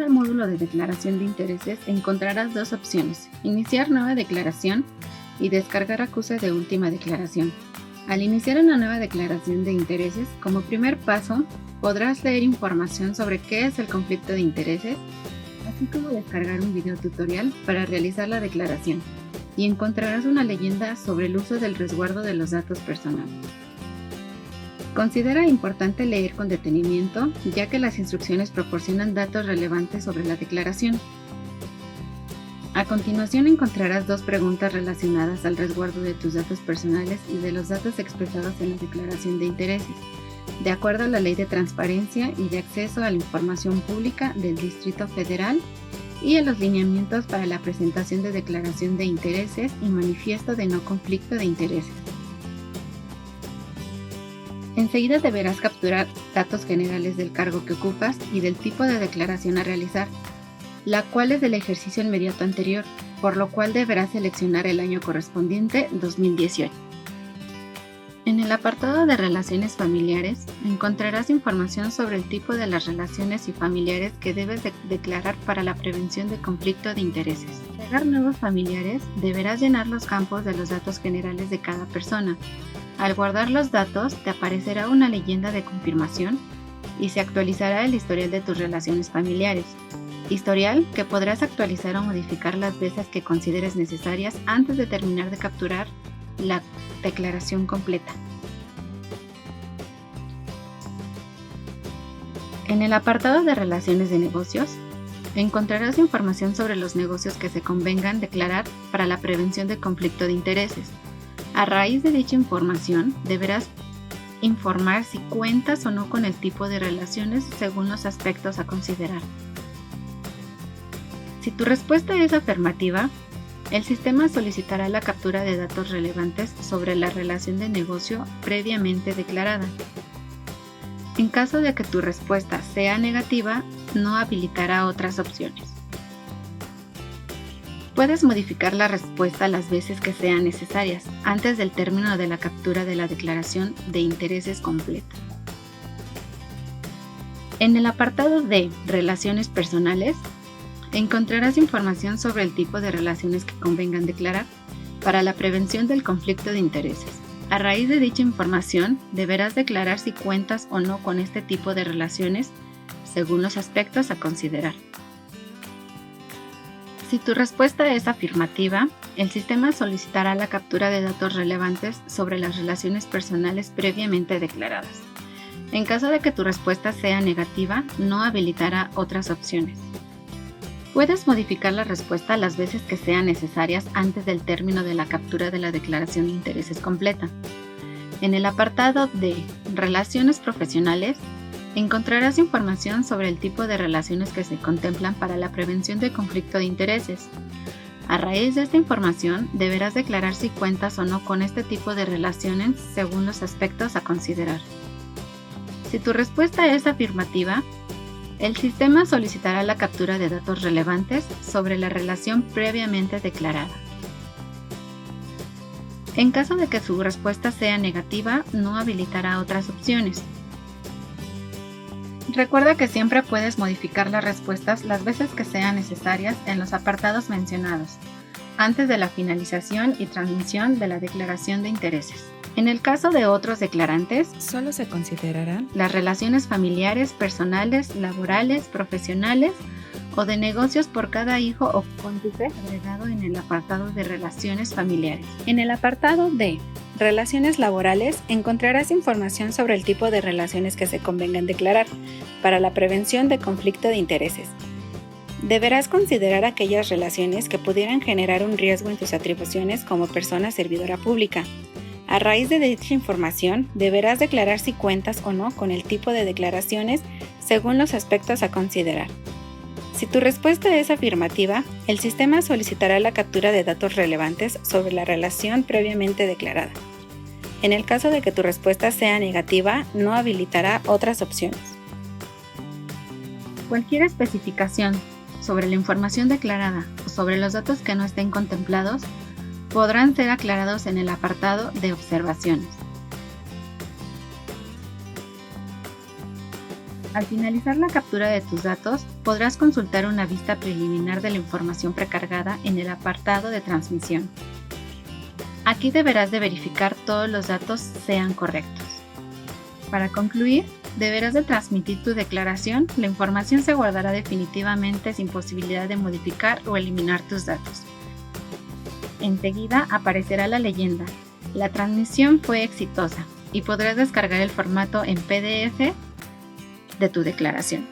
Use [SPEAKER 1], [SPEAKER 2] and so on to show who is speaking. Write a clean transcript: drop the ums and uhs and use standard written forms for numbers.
[SPEAKER 1] cada módulo de declaración de intereses encontrarás dos opciones: iniciar nueva declaración y descargar acuse de última declaración. Al iniciar una nueva declaración de intereses, como primer paso, podrás leer información sobre qué es el conflicto de intereses, así como descargar un video tutorial para realizar la declaración, y encontrarás una leyenda sobre el uso del resguardo de los datos personales. Considera importante leer con detenimiento, ya que las instrucciones proporcionan datos relevantes sobre la declaración. A continuación encontrarás dos preguntas relacionadas al resguardo de tus datos personales y de los datos expresados en la declaración de intereses, de acuerdo a la Ley de Transparencia y de Acceso a la Información Pública del Distrito Federal y a los lineamientos para la presentación de declaración de intereses y manifiesto de no conflicto de intereses. Enseguida deberás capturar datos generales del cargo que ocupas y del tipo de declaración a realizar, la cual es del ejercicio inmediato anterior, por lo cual deberás seleccionar el año correspondiente, 2018. En el apartado de relaciones familiares, encontrarás información sobre el tipo de las relaciones y familiares que debes declarar para la prevención de conflicto de intereses. Al agregar nuevos familiares, deberás llenar los campos de los datos generales de cada persona. Al guardar los datos, te aparecerá una leyenda de confirmación y se actualizará el historial de tus relaciones familiares. Historial que podrás actualizar o modificar las veces que consideres necesarias antes de terminar de capturar la declaración completa. En el apartado de relaciones de negocios, encontrarás información sobre los negocios que se convengan declarar para la prevención de conflicto de intereses. A raíz de dicha información, deberás informar si cuentas o no con el tipo de relaciones según los aspectos a considerar. Si tu respuesta es afirmativa, el sistema solicitará la captura de datos relevantes sobre la relación de negocio previamente declarada. En caso de que tu respuesta sea negativa, no habilitará otras opciones. Puedes modificar la respuesta las veces que sean necesarias antes del término de la captura de la declaración de intereses completa. En el apartado de Relaciones personales, encontrarás información sobre el tipo de relaciones que convengan declarar para la prevención del conflicto de intereses. A raíz de dicha información, deberás declarar si cuentas o no con este tipo de relaciones según los aspectos a considerar. Si tu respuesta es afirmativa, el sistema solicitará la captura de datos relevantes sobre las relaciones personales previamente declaradas. En caso de que tu respuesta sea negativa, no habilitará otras opciones. Puedes modificar la respuesta las veces que sean necesarias antes del término de la captura de la declaración de intereses completa. En el apartado de Relaciones profesionales, encontrarás información sobre el tipo de relaciones que se contemplan para la prevención de conflicto de intereses. A raíz de esta información, deberás declarar si cuentas o no con este tipo de relaciones según los aspectos a considerar. Si tu respuesta es afirmativa, el sistema solicitará la captura de datos relevantes sobre la relación previamente declarada. En caso de que su respuesta sea negativa, no habilitará otras opciones. Recuerda que siempre puedes modificar las respuestas las veces que sean necesarias en los apartados mencionados, antes de la finalización y transmisión de la declaración de intereses. En el caso de otros declarantes,
[SPEAKER 2] solo se considerarán
[SPEAKER 1] las relaciones familiares, personales, laborales, profesionales o de negocios por cada hijo o cónyuge agregado en el apartado de relaciones familiares. En el apartado de Relaciones laborales encontrarás información sobre el tipo de relaciones que se convengan declarar para la prevención de conflicto de intereses. Deberás considerar aquellas relaciones que pudieran generar un riesgo en tus atribuciones como persona servidora pública. A raíz de dicha información, deberás declarar si cuentas o no con el tipo de declaraciones según los aspectos a considerar. Si tu respuesta es afirmativa, el sistema solicitará la captura de datos relevantes sobre la relación previamente declarada. En el caso de que tu respuesta sea negativa, no habilitará otras opciones. Cualquier especificación sobre la información declarada o sobre los datos que no estén contemplados podrán ser aclarados en el apartado de observaciones. Al finalizar la captura de tus datos, podrás consultar una vista preliminar de la información precargada en el apartado de transmisión. Aquí deberás de verificar todos los datos sean correctos. Para concluir, deberás de transmitir tu declaración. La información se guardará definitivamente sin posibilidad de modificar o eliminar tus datos. Enseguida aparecerá la leyenda: la transmisión fue exitosa, y podrás descargar el formato en PDF de tu declaración.